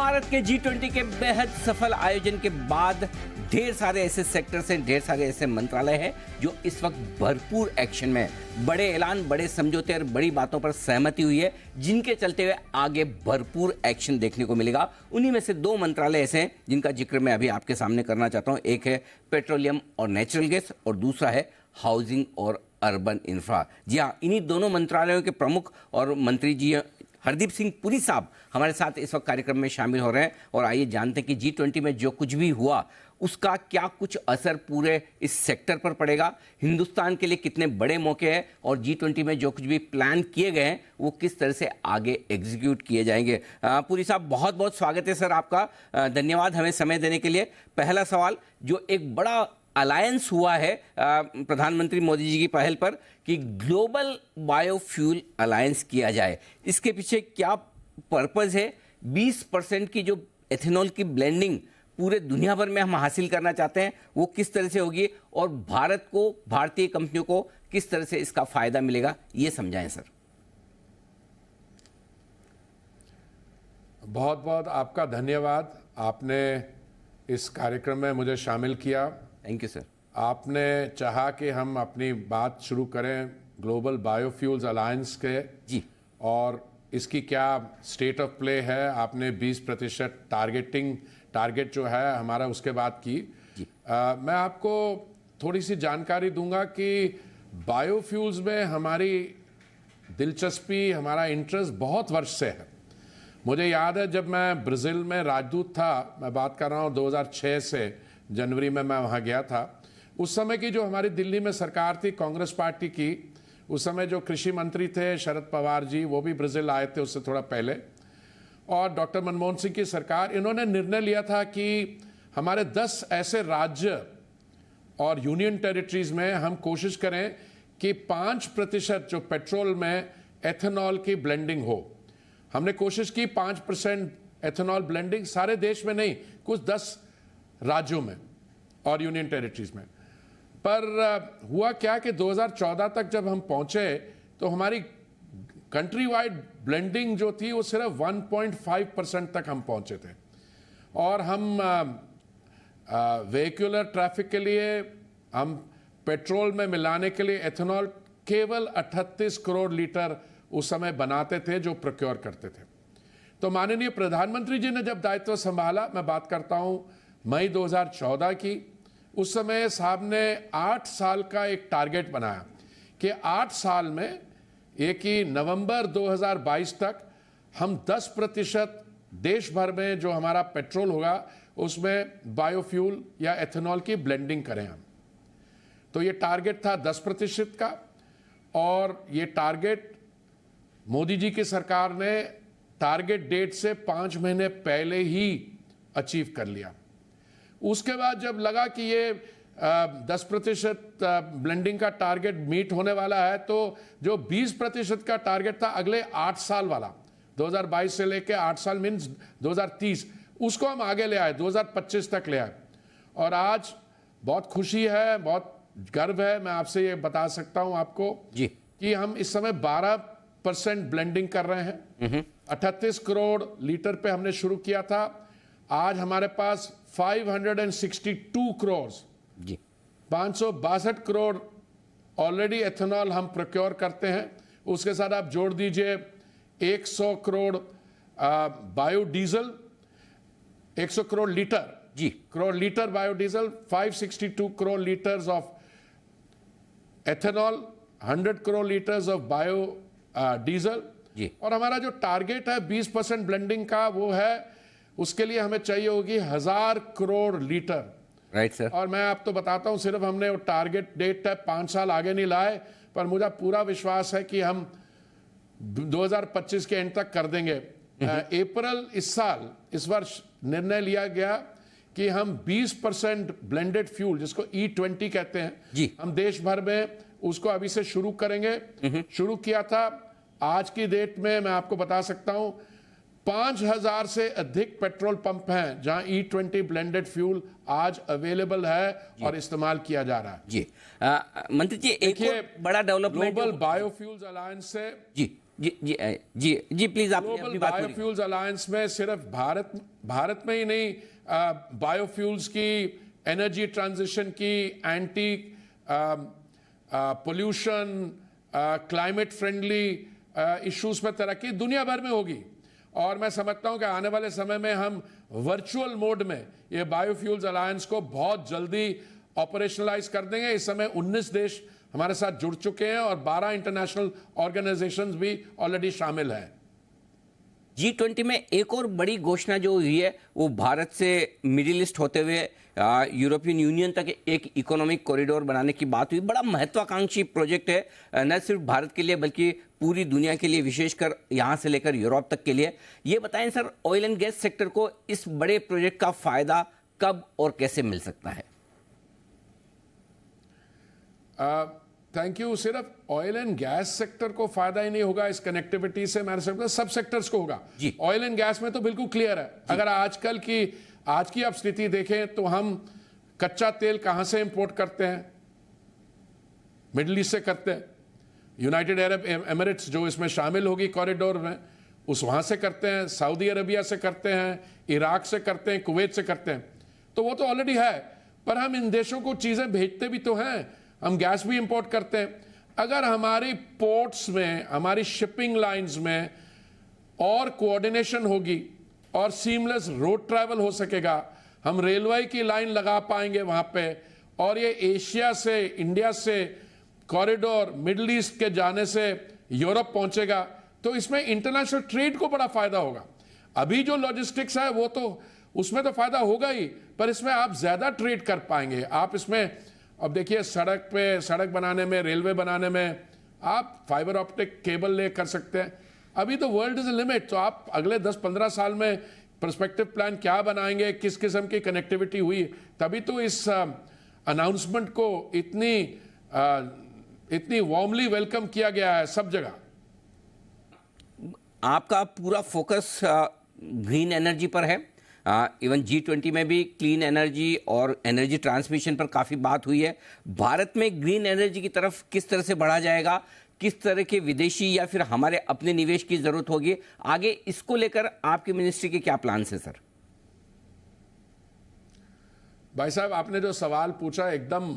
भारत के G20 के बेहद सफल आयोजन के बाद ढेर सारे ऐसे सेक्टर्स हैं, ढेर सारे ऐसे मंत्रालय हैं जो इस वक्त भरपूर एक्शन में हैं। बड़े ऐलान, बड़े समझौते और बड़ी बातों पर सहमति हुई है, जिनके चलते हुए आगे भरपूर एक्शन देखने को मिलेगा। उन्हीं में से दो मंत्रालय ऐसे हैं जिनका जिक्र मैं अभी आपके सामने करना चाहता हूं। एक है पेट्रोलियम और नेचुरल गैस और दूसरा है हाउसिंग और अर्बन इंफ्रा। जी हाँ, इन्हीं दोनों मंत्रालयों के प्रमुख और मंत्री जी हरदीप सिंह पुरी साहब हमारे साथ इस वक्त कार्यक्रम में शामिल हो रहे हैं। और आइए जानते हैं कि G20 में जो कुछ भी हुआ उसका क्या कुछ असर पूरे इस सेक्टर पर पड़ेगा, हिंदुस्तान के लिए कितने बड़े मौके हैं और G20 में जो कुछ भी प्लान किए गए हैं वो किस तरह से आगे एग्जीक्यूट किए जाएंगे। पुरी साहब, बहुत बहुत स्वागत है सर आपका। धन्यवाद हमें समय देने के लिए। पहला सवाल, जो एक बड़ा अलायंस हुआ है प्रधानमंत्री मोदी जी की पहल पर कि ग्लोबल बायोफ्यूल अलायंस किया जाए, इसके पीछे क्या पर्पस है? 20% की जो एथेनॉल की ब्लेंडिंग पूरे दुनिया भर में हम हासिल करना चाहते हैं, वो किस तरह से होगी और भारत को, भारतीय कंपनियों को किस तरह से इसका फायदा मिलेगा, ये समझाएं सर। बहुत बहुत आपका धन्यवाद, आपने इस कार्यक्रम में मुझे शामिल किया। Thank you sir. आपने चाहा कि हम अपनी बात शुरू करें ग्लोबल बायोफ्यूल्स अलायंस के जी, और इसकी क्या स्टेट ऑफ प्ले है। आपने 20% टारगेट जो है हमारा, उसके बाद की जी। मैं आपको थोड़ी सी जानकारी दूंगा कि बायोफ्यूल्स में हमारी दिलचस्पी, हमारा इंटरेस्ट बहुत वर्ष से है। मुझे याद है जब मैं ब्राज़ील में राजदूत था, मैं बात कर रहा हूँ 2006 से, जनवरी में मैं वहाँ गया था। उस समय की जो हमारी दिल्ली में सरकार थी कांग्रेस पार्टी की, उस समय जो कृषि मंत्री थे शरद पवार जी, वो भी ब्राज़ील आए थे उससे थोड़ा पहले, और डॉक्टर मनमोहन सिंह की सरकार, इन्होंने निर्णय लिया था कि हमारे 10 ऐसे राज्य और यूनियन टेरिटरीज में हम कोशिश करें कि 5% जो पेट्रोल में एथेनॉल की ब्लेंडिंग हो। हमने कोशिश की 5% एथेनॉल ब्लेंडिंग, सारे देश में नहीं, कुछ 10 राज्यों में और यूनियन टेरिटरीज में। पर हुआ क्या कि 2014 तक जब हम पहुंचे तो हमारी कंट्री वाइड ब्लेंडिंग जो थी वो सिर्फ 1.5% तक हम पहुंचे थे। और हम व्हीकुलर ट्रैफिक के लिए, हम पेट्रोल में मिलाने के लिए एथेनॉल केवल 38 करोड़ लीटर उस समय बनाते थे जो प्रोक्योर करते थे। तो माननीय प्रधानमंत्री जी ने जब दायित्व संभाला, मैं बात करता हूं मई 2014 की, उस समय साहब ने 8 साल का एक टारगेट बनाया कि 8 साल में, एक ही नवंबर 2022 तक हम 10% देश भर में जो हमारा पेट्रोल होगा उसमें बायोफ्यूल या एथेनॉल की ब्लेंडिंग करें हम। तो ये टारगेट था 10% का, और ये टारगेट मोदी जी की सरकार ने टारगेट डेट से 5 महीने पहले ही अचीव कर लिया। उसके बाद जब लगा कि ये 10% ब्लेंडिंग का टारगेट मीट होने वाला है, तो जो 20% का टारगेट था अगले 8 साल वाला, 2022 से लेके 8 साल मीन्स 2030, उसको हम आगे ले आए, 2025 तक ले आए। और आज बहुत खुशी है, बहुत गर्व है, मैं आपसे ये बता सकता हूं आपको जी कि हम इस समय 12% ब्लेंडिंग कर रहे हैं। 38 करोड़ लीटर पे हमने शुरू किया था, आज हमारे पास 562 करोड़ जी 562 करोड़ ऑलरेडी एथेनॉल हम प्रोक्योर करते हैं। उसके साथ आप जोड़ दीजिए 100 crore biodiesel, 100 crore litre biodiesel, 562 crore litres of ethanol, 100 crore litres of biodiesel ji. और हमारा जो टारगेट है 20% ब्लेंडिंग का, वो है, उसके लिए हमें चाहिए होगी 1000 करोड़ लीटर। Right sir. और मैं आप तो बताता हूं, सिर्फ हमने वो टारगेट डेट है 5 साल आगे नहीं लाए, पर मुझे पूरा विश्वास है कि हम 2025 के एंड तक कर देंगे। अप्रैल इस वर्ष निर्णय लिया गया कि हम 20% ब्लेंडेड फ्यूल, जिसको E20 कहते हैं जी, हम देश भर में उसको अभी से शुरू करेंगे। शुरू किया था, आज की डेट में मैं आपको बता सकता हूं 5000 से अधिक पेट्रोल पंप हैं जहां E20 ब्लेंडेड फ्यूल आज अवेलेबल है और इस्तेमाल किया जा रहा है। जी मंत्री जी, एक और बड़ा डेवलमेंट ग्लोबल बायोफ्यूल्स अलायंस से जी जी प्लीज आप ग्लोबल अपनी बात पूरी बायोफ्यूल्स अलायंस में सिर्फ भारत में ही नहीं, बायोफ्यूल्स की, एनर्जी ट्रांजिशन की, anti pollution, climate friendly issues पर तरक्की दुनिया भर में होगी। और मैं समझता हूं कि आने वाले समय में हम वर्चुअल मोड में ये बायोफ्यूल्स अलायंस को बहुत जल्दी ऑपरेशनलाइज कर देंगे। इस समय 19 देश हमारे साथ जुड़ चुके हैं और 12 इंटरनेशनल ऑर्गेनाइजेशंस भी ऑलरेडी शामिल हैं। G20 में एक और बड़ी घोषणा जो हुई है वो भारत से मिडिल ईस्ट होते हुए यूरोपियन यूनियन तक एक इकोनॉमिक कॉरिडोर बनाने की बात हुई। बड़ा महत्वाकांक्षी प्रोजेक्ट है, न सिर्फ भारत के लिए बल्कि पूरी दुनिया के लिए, विशेषकर यहाँ से लेकर यूरोप तक के लिए। ये बताएं sir, oil and gas sector को इस बड़े प्रोजेक्ट का फायदा कब और कैसे मिल सकता है? Thank you. सिर्फ ऑयल एंड गैस सेक्टर को फायदा ही नहीं होगा इस कनेक्टिविटी से, मैं समझता हूं सब सेक्टर्स को होगा। ऑयल एंड गैस में तो बिल्कुल क्लियर है। अगर आज की आप स्थिति देखें तो हम कच्चा तेल कहां से इंपोर्ट करते हैं? मिडिल ईस्ट से करते हैं। यूनाइटेड अरब एमिरेट्स जो इसमें शामिल होगी कॉरिडोर में, उस वहां से करते हैं, सऊदी अरबिया से करते हैं, इराक से करते हैं, कुवैत से करते हैं। तो वो तो ऑलरेडी है, पर हम इन देशों को चीजें भेजते भी तो हैं। हम गैस भी इंपोर्ट करते हैं। अगर हमारी पोर्ट्स में, हमारी शिपिंग लाइंस में और कोऑर्डिनेशन होगी और सीमलेस रोड ट्रैवल हो सकेगा, हम रेलवे की लाइन लगा पाएंगे वहां पे, और ये एशिया से, इंडिया से कॉरिडोर मिडिल ईस्ट के जाने से यूरोप पहुंचेगा, तो इसमें इंटरनेशनल ट्रेड को बड़ा फायदा होगा। अभी जो लॉजिस्टिक्स है वो तो उसमें तो फायदा होगा ही, पर इसमें आप ज्यादा ट्रेड कर पाएंगे। आप इसमें अब देखिए, सड़क बनाने में, रेलवे बनाने में आप फाइबर ऑप्टिक केबल ले कर सकते हैं। अभी तो वर्ल्ड इज अ लिमिट। तो आप अगले 10-15 साल में पर्सपेक्टिव प्लान क्या बनाएंगे, किस किस्म की कनेक्टिविटी हुई, तभी तो इस अनाउंसमेंट को इतनी वार्मली वेलकम किया गया है सब जगह। आपका पूरा फोकस ग्रीन एनर्जी पर है। इवन G20 में भी क्लीन एनर्जी और एनर्जी ट्रांसमिशन पर काफ़ी बात हुई है। भारत में ग्रीन एनर्जी की तरफ किस तरह से बढ़ा जाएगा, किस तरह के विदेशी या फिर हमारे अपने निवेश की जरूरत होगी आगे, इसको लेकर आपकी मिनिस्ट्री के क्या प्लान है सर? भाई साहब, आपने जो सवाल पूछा एकदम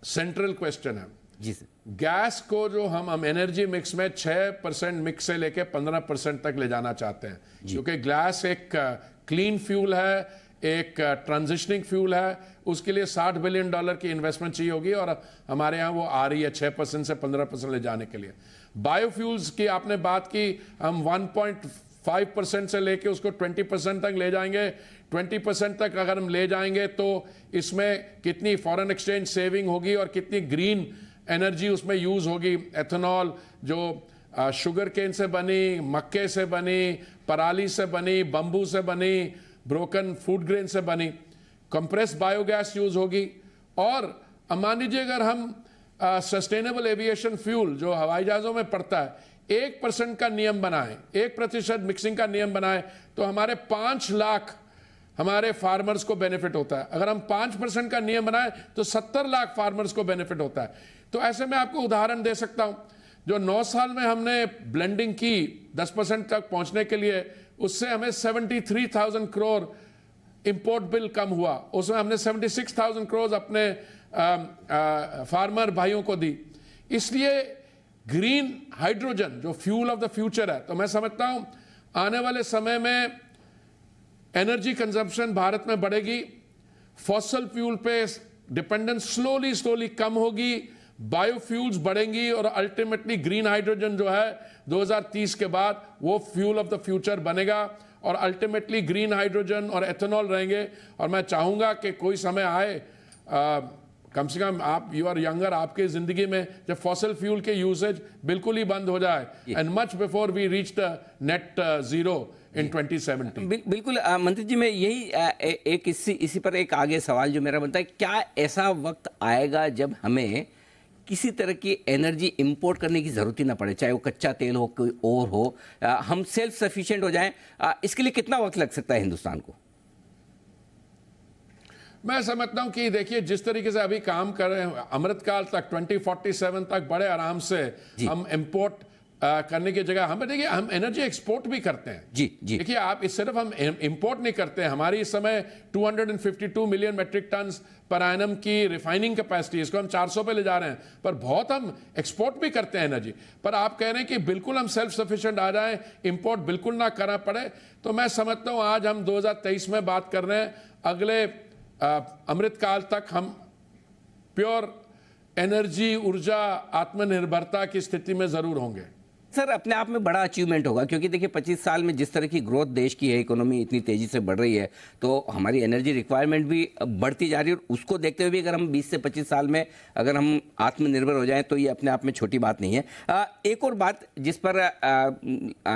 सेंट्रल क्वेश्चन है। जी सर। गैस को जो हम एनर्जी मिक्स में 6% मिक्स से लेके 15% तक ले जाना चाहते हैं, क्योंकि गैस एक क्लीन फ्यूल है, एक ट्रांजिशनिंग फ्यूल है। उसके लिए $60 बिलियन की इन्वेस्टमेंट चाहिए होगी, और हमारे यहाँ वो आ रही है 6% से 15% ले जाने के लिए। बायोफ्यूल्स की आपने बात की, हम 1.5% से लेके उसको 20% तक ले जाएंगे। 20% तक अगर हम ले जाएंगे तो इसमें कितनी फॉरेन एक्सचेंज सेविंग होगी और कितनी ग्रीन एनर्जी उसमें यूज होगी। एथेनॉल जो शुगर केन से बनी, मक्के से बनी, पराली से बनी, बंबू से बनी, ब्रोकन फूड ग्रेन से बनी, कंप्रेस बायोगैस यूज होगी। और मान लीजिए अगर हम सस्टेनेबल एविएशन फ्यूल जो हवाई जहाजों में पड़ता है 1% का नियम बनाए, 1% मिक्सिंग का नियम बनाए, तो हमारे 5 लाख हमारे फार्मर्स को बेनिफिट होता है। अगर हम 5% का नियम बनाए तो 70 लाख फार्मर्स को बेनिफिट होता है। तो ऐसे में आपको उदाहरण दे सकता हूं, जो 9 साल में हमने ब्लेंडिंग की 10% तक पहुंचने के लिए, उससे हमें 73,000 करोड़ इंपोर्ट बिल कम हुआ। उसमें हमने 76,000 करोड़ अपने फार्मर भाइयों को दी। इसलिए ग्रीन हाइड्रोजन जो फ्यूल ऑफ द फ्यूचर है, तो मैं समझता हूं आने वाले समय में एनर्जी कंजम्पशन भारत में बढ़ेगी, फॉसल फ्यूल पे डिपेंडेंस स्लोली कम होगी, बायोफ्यूल्स बढ़ेंगी, और अल्टीमेटली ग्रीन हाइड्रोजन जो है 2030 के बाद वो फ्यूल ऑफ द फ्यूचर बनेगा, और अल्टीमेटली ग्रीन हाइड्रोजन और एथेनॉल रहेंगे। और मैं चाहूंगा कि कोई समय आए, कम से कम आप, यू आर यंगर, आपके जिंदगी में जब फॉसल फ्यूल के यूसेज बिल्कुल ही बंद हो जाए, and much before we reach the net zero in 2070। बिल्कुल मंत्री जी, मैं यही एक इसी पर एक आगे सवाल जो मेरा बनता है, क्या ऐसा वक्त आएगा जब हमें किसी तरह की एनर्जी इंपोर्ट करने की जरूरत ही ना पड़े, चाहे वो कच्चा तेल हो, कोई और हो, हम सेल्फ सफिशिएंट हो जाएं? इसके लिए कितना वक्त लग सकता है हिंदुस्तान को? मैं समझता हूं कि देखिए, जिस तरीके से अभी काम कर रहे हैं, अमृतकाल तक 2047 तक बड़े आराम से हम इंपोर्ट करने की जगह हम देखिए हम एनर्जी एक्सपोर्ट भी करते हैं। जी जी। देखिए आप इस सिर्फ हम इंपोर्ट नहीं करते हैं, हमारी इस समय 252 million metric ton per annum की रिफाइनिंग कैपेसिटी, इसको हम 400 पे ले जा रहे हैं, पर बहुत हम एक्सपोर्ट भी करते हैं एनर्जी। पर आप कह रहे हैं कि बिल्कुल हम सेल्फ सफिशिएंट आ जाएं, इंपोर्ट बिल्कुल ना करना पड़े, तो मैं समझता हूं आज हम 2023 में बात कर रहे हैं, अगले अमृतकाल तक हम प्योर एनर्जी, ऊर्जा, आत्मनिर्भरता की स्थिति में जरूर होंगे। सर अपने आप में बड़ा अचीवमेंट होगा, क्योंकि देखिए 25 साल में जिस तरह की ग्रोथ देश की है, इकोनॉमी इतनी तेजी से बढ़ रही है, तो हमारी एनर्जी रिक्वायरमेंट भी बढ़ती जा रही है, और उसको देखते हुए भी अगर हम 20 से 25 साल में अगर हम आत्मनिर्भर हो जाएं तो ये अपने आप में छोटी बात नहीं है। एक और बात जिस पर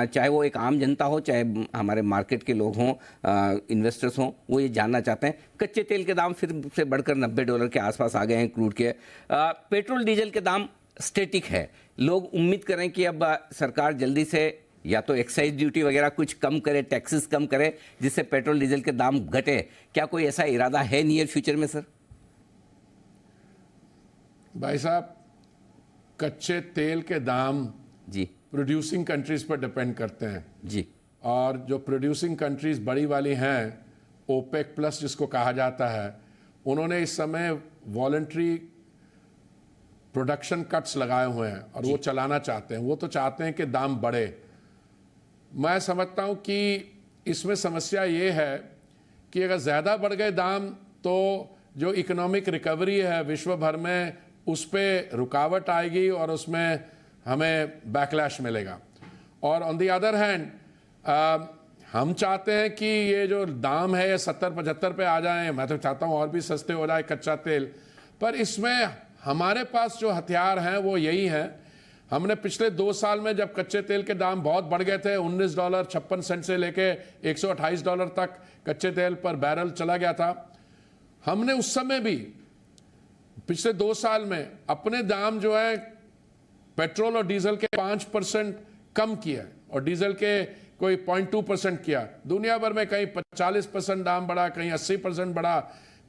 चाहे वो एक आम जनता हो, चाहे हमारे मार्केट के लोग हों, इन्वेस्टर्स हों, वो ये जानना चाहते हैं, कच्चे तेल के दाम फिर से बढ़कर $90 के आसपास आ गए हैं क्रूड के। पेट्रोल डीजल के दाम स्टैटिक है, लोग उम्मीद करें कि अब सरकार जल्दी से या तो एक्साइज ड्यूटी वगैरह कुछ कम करे, टैक्सेस कम करे, जिससे पेट्रोल डीजल के दाम घटे। क्या कोई ऐसा इरादा है नियर फ्यूचर में सर? भाई साहब, कच्चे तेल के दाम जी प्रोड्यूसिंग कंट्रीज पर डिपेंड करते हैं जी, और जो प्रोड्यूसिंग कंट्रीज बड़ी वाली हैं, ओपेक प्लस जिसको कहा जाता है, उन्होंने इस समय वॉलंटरी प्रोडक्शन कट्स लगाए हुए हैं और वो चलाना चाहते हैं। वो तो चाहते हैं कि दाम बढ़े। मैं समझता हूं कि इसमें समस्या ये है कि अगर ज़्यादा बढ़ गए दाम तो जो इकोनॉमिक रिकवरी है विश्व भर में, उस पर रुकावट आएगी और उसमें हमें बैकलैश मिलेगा। और ऑन द अदर हैंड हम चाहते हैं कि ये जो दाम है ये 70-75 पे आ जाए। मैं तो चाहता हूँ और भी सस्ते हो जाए कच्चा तेल, पर इसमें हमारे पास जो हथियार हैं वो यही हैं। हमने पिछले 2 साल में जब कच्चे तेल के दाम बहुत बढ़ गए थे, $19.56 से लेके $128 तक कच्चे तेल पर बैरल चला गया था, हमने उस समय भी पिछले 2 साल में अपने दाम जो है पेट्रोल और डीजल के 5% कम किया और डीजल के कोई 0.2% किया। दुनिया भर में कहीं 40% दाम बढ़ा, कहीं 80% बढ़ा,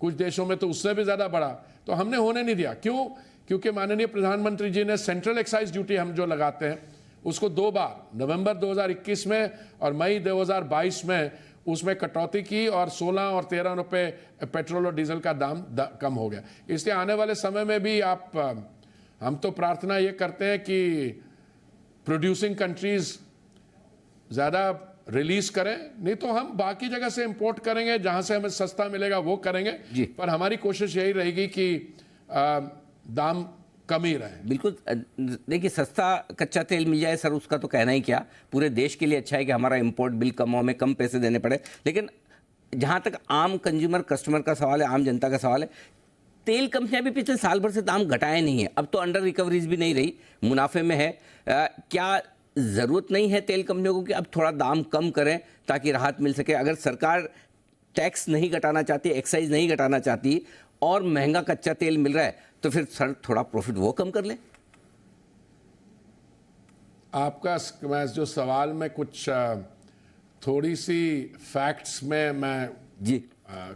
कुछ देशों में तो उससे भी ज्यादा बढ़ा। तो हमने होने नहीं दिया। क्यों? क्योंकि माननीय प्रधानमंत्री जी ने सेंट्रल एक्साइज ड्यूटी हम जो लगाते हैं उसको 2 बार, नवंबर 2021 में और मई 2022 में उसमें कटौती की और 16 और 13 रुपए पेट्रोल और डीजल का दाम कम हो गया। इसलिए आने वाले समय में भी हम तो प्रार्थना ये करते हैं कि प्रोड्यूसिंग कंट्रीज ज्यादा रिलीज करें, नहीं तो हम बाकी जगह से इंपोर्ट करेंगे, जहां से हमें सस्ता मिलेगा वो करेंगे। पर हमारी कोशिश यही रहेगी कि दाम कम ही रहे। बिल्कुल। देखिए सस्ता कच्चा तेल मिल जाए सर, उसका तो कहना ही क्या, पूरे देश के लिए अच्छा है कि हमारा इंपोर्ट बिल कम हो, हमें कम पैसे देने पड़े। लेकिन जहां तक आम कंज्यूमर कस्टमर का सवाल है, आम जनता का सवाल है, तेल कंपनियां भी पिछले साल भर से दाम घटाए नहीं है। अब तो अंडर रिकवरीज भी नहीं रही, मुनाफे में है। क्या ज़रूरत नहीं है तेल कंपनियों को कि अब थोड़ा दाम कम करें ताकि राहत मिल सके? अगर सरकार टैक्स नहीं घटाना चाहती, एक्साइज नहीं घटाना चाहती और महंगा कच्चा तेल मिल रहा है, तो फिर सर थोड़ा प्रॉफिट वो कम कर ले। आपका मैं जो सवाल में कुछ थोड़ी सी फैक्ट्स में मैं जी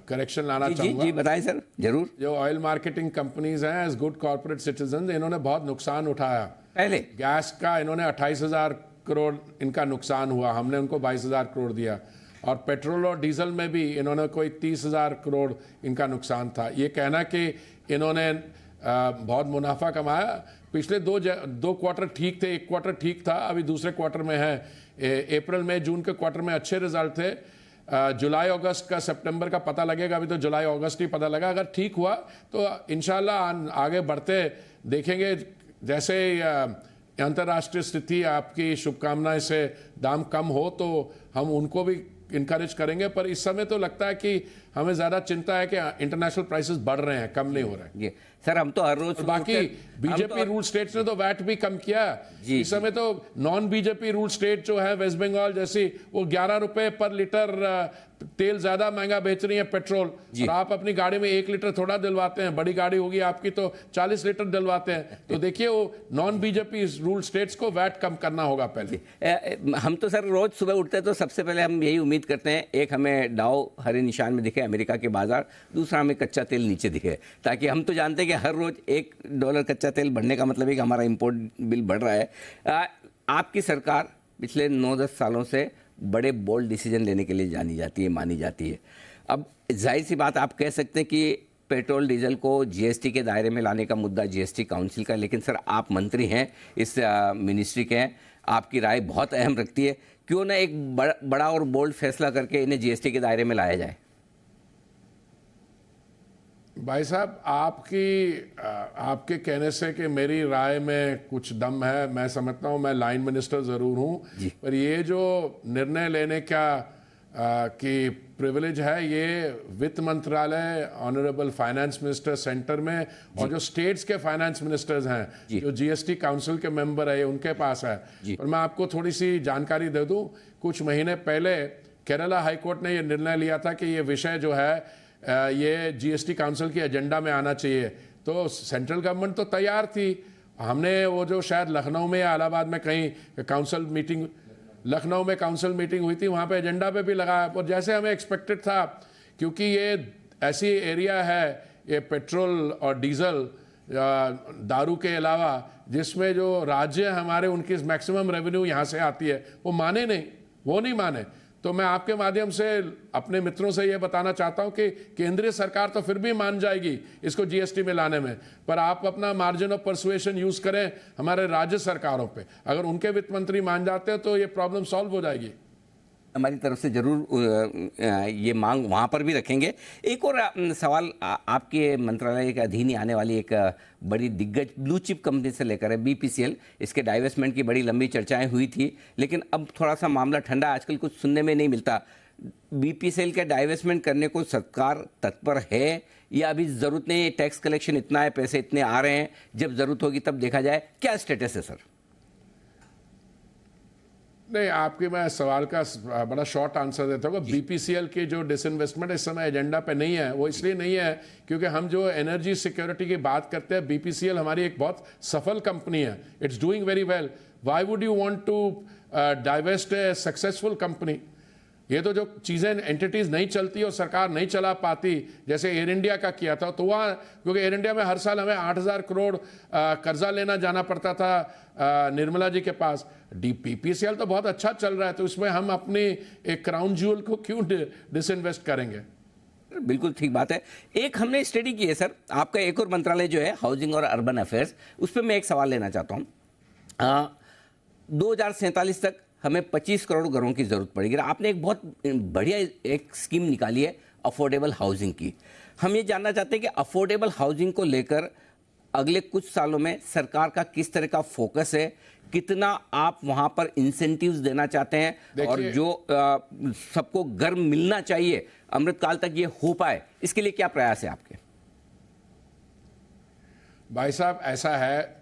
करेक्शन लाना जी चाहूंगा। जी बताएं सर, जरूर। जो ऑयल मार्केटिंग कंपनीज हैं, एज गुड कॉर्पोरेट सिटीजन, इन्होंने बहुत नुकसान उठाया। पहले गैस का इन्होंने 28,000 करोड़ इनका नुकसान हुआ, हमने उनको 22,000 करोड़ दिया। और पेट्रोल और डीजल में भी इन्होंने कोई 30,000 करोड़ इनका नुकसान था। ये कहना कि इन्होंने बहुत मुनाफा कमाया, पिछले दो क्वार्टर ठीक थे, एक क्वार्टर ठीक था, अभी दूसरे क्वार्टर में है। अप्रैल मई जून के क्वार्टर में अच्छे रिजल्ट थे। जुलाई अगस्त का, सितंबर का पता लगेगा, अभी तो जुलाई अगस्त ही पता लगा। अगर ठीक हुआ तो इंशाल्लाह आगे बढ़ते देखेंगे। जैसे अंतर्राष्ट्रीय स्थिति आपकी शुभकामनाएं से दाम कम हो तो हम उनको भी इनकरेज करेंगे। पर इस समय तो लगता है कि हमें ज़्यादा चिंता है कि इंटरनेशनल प्राइसेस बढ़ रहे हैं, कम नहीं हो रहे हैं। ये सर हम तो हर रोज बाकी बीजेपी रूल स्टेट्स ने तो वैट भी कम किया। इस समय तो नॉन बीजेपी रूल स्टेट जो है, वेस्ट बंगाल जैसी, वो 11 रुपए पर लीटर तेल ज्यादा महंगा बेच रही है पेट्रोल। और आप अपनी गाड़ी में 1 लीटर थोड़ा दिलवाते हैं, बड़ी गाड़ी होगी आपकी तो 40 लीटर दिलवाते हैं। तो देखिए वो नॉन बीजेपी रूल स्टेट्स को वैट कम करना होगा पहले। हम तो सर रोज सुबह उठते हैं तो सबसे पहले हम यही उम्मीद करते हैं, एक हमें डाउ हरे निशान में दिखे अमेरिका के बाजार, दूसरा हमें कच्चा तेल नीचे दिखे, ताकि हम तो जानते हैं कि हर रोज $1 कच्चा तेल बढ़ने का मतलब है कि हमारा इंपोर्ट बिल बढ़ रहा है। आपकी सरकार पिछले 9-10 सालों से बड़े बोल्ड डिसीजन लेने के लिए जानी जाती है, मानी जाती है। अब जाहिर सी बात आप कह सकते हैं कि पेट्रोल डीजल को जीएसटी के दायरे में लाने का मुद्दा जीएसटी काउंसिल का, लेकिन सर आप मंत्री हैं, इस मिनिस्ट्री के हैं, आपकी राय बहुत अहम रखती है। क्यों ना एक बड़ा और बोल्ड फैसला करके इन्हें जीएसटी के दायरे में लाया जाए? भाई साहब, आपके कहने से कि मेरी राय में कुछ दम है, मैं समझता हूं मैं लाइन मिनिस्टर जरूर हूं, पर ये जो निर्णय लेने का कि प्रिविलेज है, ये वित्त मंत्रालय, ऑनरेबल फाइनेंस मिनिस्टर सेंटर में, और जो स्टेट्स के फाइनेंस मिनिस्टर्स हैं, जो जीएसटी काउंसिल के मेंबर है, उनके पास है। पर मैं आपको थोड़ी सी जानकारी दे दूं, कुछ महीने पहले केरला हाईकोर्ट ने ये निर्णय लिया था कि ये विषय जो है ये जीएसटी काउंसिल की एजेंडा में आना चाहिए। तो सेंट्रल गवर्नमेंट तो तैयार थी। हमने वो जो शायद लखनऊ में या इलाहाबाद में कहीं काउंसिल मीटिंग, लखनऊ में काउंसिल मीटिंग हुई थी, वहाँ पे एजेंडा पे भी लगाया, और जैसे हमें एक्सपेक्टेड था, क्योंकि ये ऐसी एरिया है, ये पेट्रोल और डीजल दारू के अलावा, जिसमें जो राज्य हमारे उनकी मैक्सिमम रेवेन्यू यहाँ से आती है, वो नहीं माने। तो मैं आपके माध्यम से अपने मित्रों से ये बताना चाहता हूं कि केंद्रीय सरकार तो फिर भी मान जाएगी इसको जीएसटी में लाने में, पर आप अपना मार्जिन ऑफ परसुएशन यूज करें हमारे राज्य सरकारों पे। अगर उनके वित्त मंत्री मान जाते हैं तो ये प्रॉब्लम सॉल्व हो जाएगी। हमारी तरफ से जरूर ये मांग वहाँ पर भी रखेंगे। एक और सवाल, आपके मंत्रालय के अधीन ही आने वाली एक बड़ी दिग्गज ब्लू चिप कंपनी से लेकर है बीपीसीएल, इसके डाइवेस्टमेंट की बड़ी लंबी चर्चाएं हुई थी, लेकिन अब थोड़ा सा मामला ठंडा, आजकल कुछ सुनने में नहीं मिलता। बीपीसीएल के डाइवेस्टमेंट करने को सरकार तत्पर है या अभी ज़रूरत नहीं है? टैक्स कलेक्शन इतना है, पैसे इतने आ रहे हैं, जब ज़रूरत होगी तब देखा जाए, क्या स्टेटस है सर? नहीं, आपके मैं सवाल का बड़ा शॉर्ट आंसर देता हूँ। बीपीसीएल की जो डिसइन्वेस्टमेंट इस समय एजेंडा पे नहीं है, वो इसलिए नहीं है क्योंकि हम जो एनर्जी सिक्योरिटी की बात करते हैं, बीपीसीएल हमारी एक बहुत सफल कंपनी है, it's doing very well. Why would you want to divest a successful company? ये तो जो चीज़ें एंटिटीज नहीं चलती और सरकार नहीं चला पाती, जैसे एयर इंडिया का किया था, तो वहाँ क्योंकि एयर इंडिया में हर साल हमें 8,000 करोड़ कर्जा लेना जाना पड़ता था निर्मला जी के पास। बीपीसीएल तो बहुत अच्छा चल रहा है, तो इसमें हम अपनी एक क्राउन ज्यूल को क्यों डिसइन्वेस्ट करेंगे? बिल्कुल ठीक बात है। एक हमने स्टडी की है सर, आपका एक और मंत्रालय जो है हाउसिंग और अर्बन अफेयर्स, उस पर मैं एक सवाल लेना चाहता हूँ। 2047 तक हमें 25 करोड़ घरों की जरूरत पड़ेगी। आपने एक बहुत बढ़िया एक स्कीम निकाली है अफोर्डेबल हाउसिंग की। हम ये जानना चाहते हैं कि अफोर्डेबल हाउसिंग को लेकर अगले कुछ सालों में सरकार का किस तरह का फोकस है, कितना आप वहां पर इंसेंटिव्स देना चाहते हैं, और जो सबको घर मिलना चाहिए अमृतकाल तक ये हो पाए, इसके लिए क्या प्रयास है आपके? भाई साहब, ऐसा है,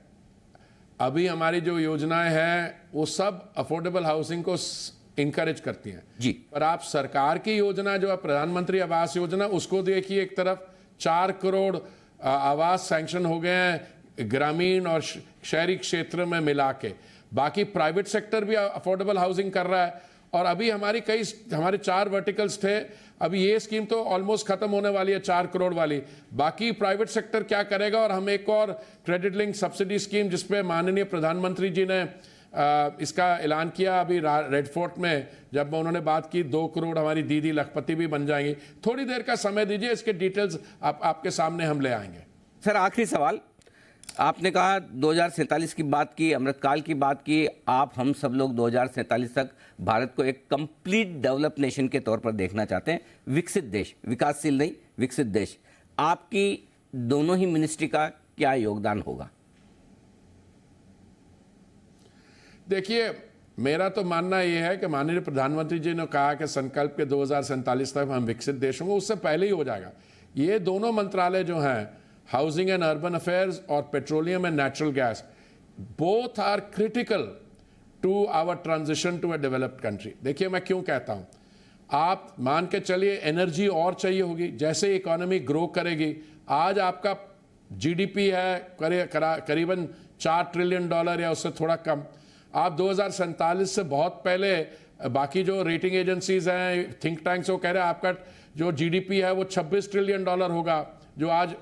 अभी हमारी जो योजनाएं हैं वो सब अफोर्डेबल हाउसिंग को इंकरेज करती हैं जी, पर आप सरकार की योजना जो है प्रधानमंत्री आवास योजना, उसको देखिए, एक तरफ 4 करोड़ आवास सैंक्शन हो गए हैं ग्रामीण और शहरी क्षेत्र में मिला के, बाकी प्राइवेट सेक्टर भी अफोर्डेबल हाउसिंग कर रहा है। और अभी हमारे 4 वर्टिकल्स थे, अभी ये स्कीम तो ऑलमोस्ट खत्म होने वाली है 4 करोड़ वाली, बाकी प्राइवेट सेक्टर क्या करेगा। और हम एक और क्रेडिट लिंक सब्सिडी स्कीम, जिसपे माननीय प्रधानमंत्री जी ने इसका ऐलान किया अभी रेड फोर्ट में, जब उन्होंने बात की 2 करोड़ हमारी दीदी लखपति भी बन जाएंगी। थोड़ी देर का समय दीजिए, इसके डिटेल्स आपके सामने हम ले आएंगे। सर आखिरी सवाल, आपने कहा 2047 की बात की, अमृतकाल की बात की, आप हम सब लोग 2047 तक भारत को एक कंप्लीट डेवलप नेशन के तौर पर देखना चाहते हैं, विकसित देश, विकासशील नहीं विकसित देश। आपकी दोनों ही मिनिस्ट्री का क्या योगदान होगा? देखिए, मेरा तो मानना यह है कि माननीय प्रधानमंत्री जी ने कहा कि संकल्प के 2047 तक हम विकसित देश होंगे, उससे पहले ही हो जाएगा। ये दोनों मंत्रालय जो हैं, हाउसिंग एंड अर्बन अफेयर्स और petroleum and natural gas, both are critical to our transition to a developed country. देखिए, मैं क्यों कहता हूं, आप मान के चलिए एनर्जी और चाहिए होगी, जैसे इकोनॉमी ग्रो करेगी। आज आपका जीडीपी है करीबन $4 ट्रिलियन या उससे थोड़ा कम। आप 2047 से बहुत पहले, बाकी जो रेटिंग एजेंसीज हैं, थिंक टैंक्स, वो कह रहे हैं आपका जो जीडीपी है वो $26 ट्रिलियन होगा, जो आज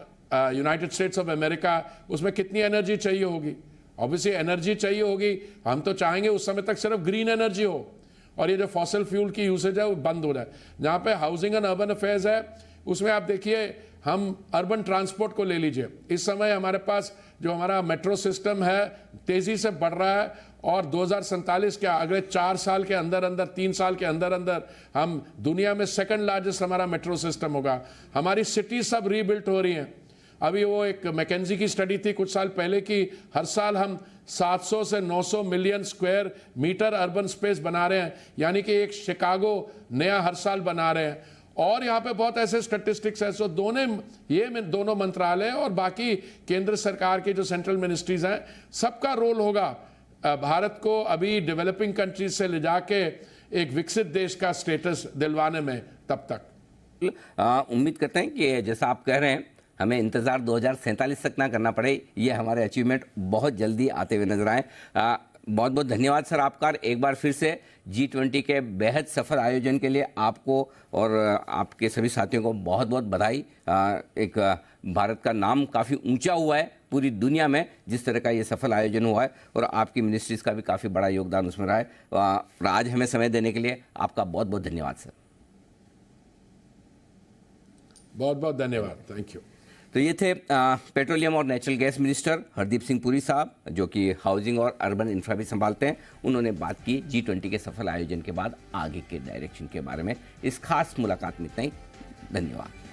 यूनाइटेड स्टेट्स ऑफ अमेरिका, उसमें कितनी एनर्जी चाहिए होगी। ऑब्वियसली एनर्जी चाहिए होगी, हम तो चाहेंगे उस समय तक सिर्फ ग्रीन एनर्जी हो और ये जो फॉसिल फ्यूल की यूसेज है वो बंद हो जाए। जहाँ पे हाउसिंग एंड अर्बन अफेयर्स है उसमें आप देखिए, हम अर्बन ट्रांसपोर्ट को ले लीजिए, इस समय हमारे पास जो हमारा मेट्रो सिस्टम है तेजी से बढ़ रहा है और 2047 के अगले 4 साल के अंदर अंदर 3 साल के अंदर अंदर हम दुनिया में सेकंड लार्जेस्ट हमारा मेट्रो सिस्टम होगा। हमारी सिटी सब रीबिल्ट हो रही हैं। अभी वो एक मैकेंजी की स्टडी थी कुछ साल पहले की, हर साल हम 700 से 900 million square metre urban space बना रहे हैं, यानी कि एक शिकागो नया हर साल बना रहे हैं। और यहाँ पे बहुत ऐसे स्टैटिस्टिक्स हैं। सो दोनों मंत्रालय और बाकी केंद्र सरकार के जो सेंट्रल मिनिस्ट्रीज हैं, सबका रोल होगा भारत को अभी डेवलपिंग कंट्रीज से ले जाके एक विकसित देश का स्टेटस दिलवाने में। तब तक उम्मीद करते हैं कि जैसा आप कह रहे हैं हमें इंतज़ार 2047 तक ना करना पड़े, ये हमारे अचीवमेंट बहुत जल्दी आते हुए नजर आए। बहुत बहुत धन्यवाद सर आपका। एक बार फिर से G20 के बेहद सफल आयोजन के लिए आपको और आपके सभी साथियों को बहुत बहुत बधाई। एक भारत का नाम काफ़ी ऊंचा हुआ है पूरी दुनिया में जिस तरह का ये सफल आयोजन हुआ है, और आपकी मिनिस्ट्रीज़ का भी काफ़ी बड़ा योगदान उसमें रहा है। और आज हमें समय देने के लिए आपका बहुत बहुत धन्यवाद सर। बहुत बहुत धन्यवाद, थैंक यू। तो ये थे पेट्रोलियम और natural gas minister Hardeep Singh Puri साहब, जो कि हाउसिंग और अर्बन इंफ्रा भी संभालते हैं। उन्होंने बात की G20 के सफल आयोजन के बाद आगे के डायरेक्शन के बारे में। इस खास मुलाकात में इतना ही। धन्यवाद।